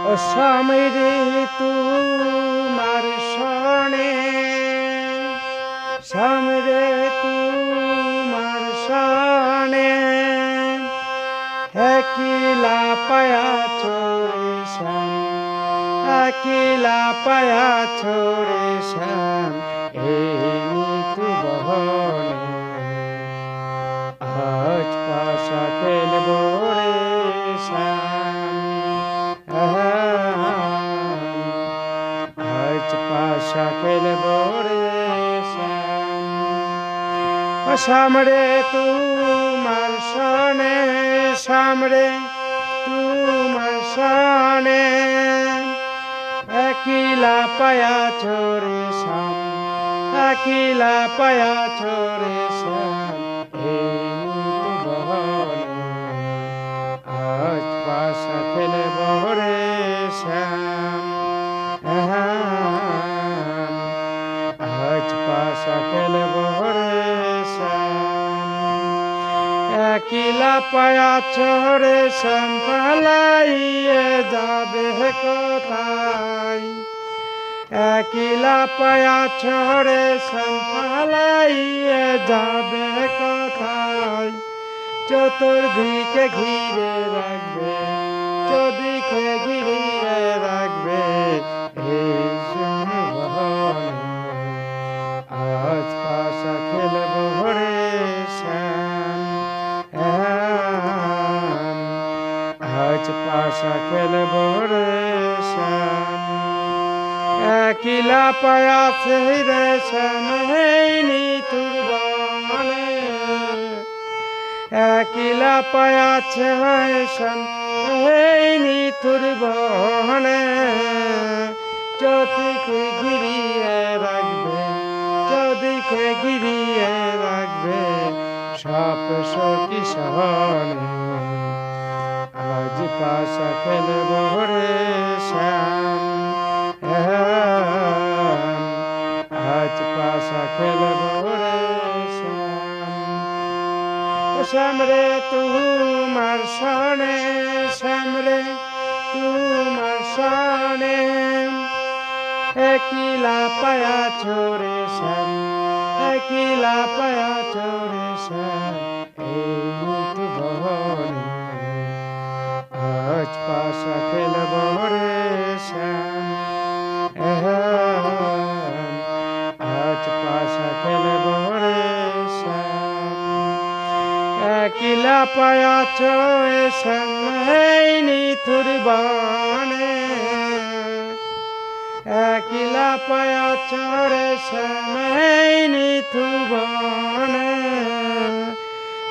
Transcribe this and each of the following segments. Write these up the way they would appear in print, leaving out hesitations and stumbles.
ও স্বামী রে তোমার শরণে, স্বামী রে তোমার শরণে, একলা পায়াছ রে শ্যাম, একলা পায়াছ রে শ্যাম, এই মৃত্যু বহনে আজ পাশা খেলব রে শ্যাম, আজ পাশা খেলব রে শ্যাম। ও শ্যাম রে তোমার শরণে, শ্যাম রে তোমার শরণে, একলা পায়াছ রে শ্যাম, একলা পায়াছ রে শ্যাম, এই মৃত্যু বহনে আজ পাশা খেলব রে শ্যাম, আজ পাশা খেলব রে শ্যাম। একলা পায়াছ রে শ্যাম, পালাইয়ে যাবে কোথায়, একলা পায়াছ রে শ্যাম, পালাইয়ে যাবে কোথায়, চতুর্দিকে ঘিরে রাখবে, চতুর্দিকে ঘিরে রাখবে এই বহনে আজ পাশা খেলব রে শ্যাম, আজ পাশা খেলব রে শ্যাম। একলা পায়াছে রে শ্যাম এই নিতুর বনে, একলা পায়াছে শ্যাম এই নিতুর বনে, চতুর্দিকে ঘিরিয়ে রাখবে, চতুর্দিকে ঘিরিয়ে রাখবে সাপ সখী সহনে আজ পাশা খেলব রে শ্যাম, আজ পাশা খেলব রে শ্যাম। ও শ্যাম রে তোমার শরণে, শ্যাম রে তোমার শরণে, একলা পায়াছ রে শ্যাম, একলা পায়াছ রে শ্যাম, এই মৃত্যু বহনে আজ পাশা খেলব রে শ্যাম, আজ পাশা খেলব রে শ্যাম। একলা পায়াছ শ্যাম এই নিতুর বনে, একলা পায়াছ রে শ্যাম এই নিতুর বনে,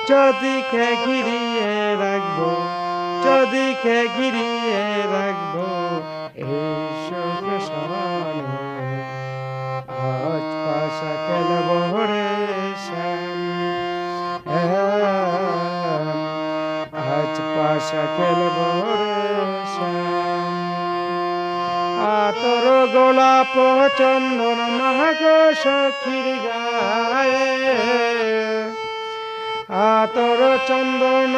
চতুর্দিকে ঘিরিয়ে রাখবো, চতুর্দিকে ঘিরিয়ে রাখবো এই শোক সহনে আজ পাশা খেলব রে শ্যাম, আজ পাশা খেলব রে শ্যাম। আতর গোলাপ চন্দন মাঘ সখীর গায়ে, আতর চন্দন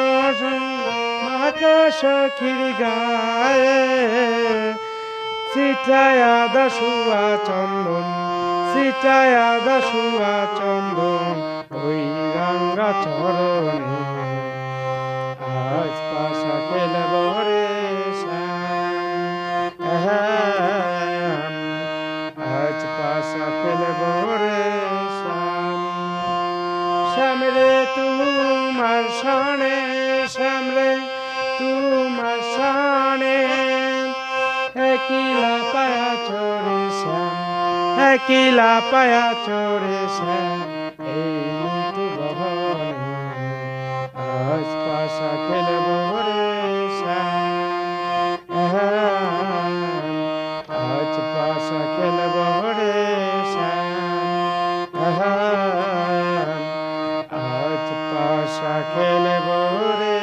মাঘ সখীর গায়ে, ছিটায়া দাসুয়া চন্দন, ছিটায়া দাসুয়া চন্দন ওই গঙ্গা চরণে আজ পাশা খেলব রে শ্যাম, আজ পাশা খেলব রে শ্যাম। শ্যাম রে তোমার শরণে, শ্যাম রে তোমার শরণে, একলা পায়াছ রে শ্যাম, একলা পায়াছ রে শ্যাম, এই মৃত্যু বহনে আজ পাশা খেলব রে শ্যাম, আজ পাশা খেলব রে শ্যাম, আজ পাশা খেলব রে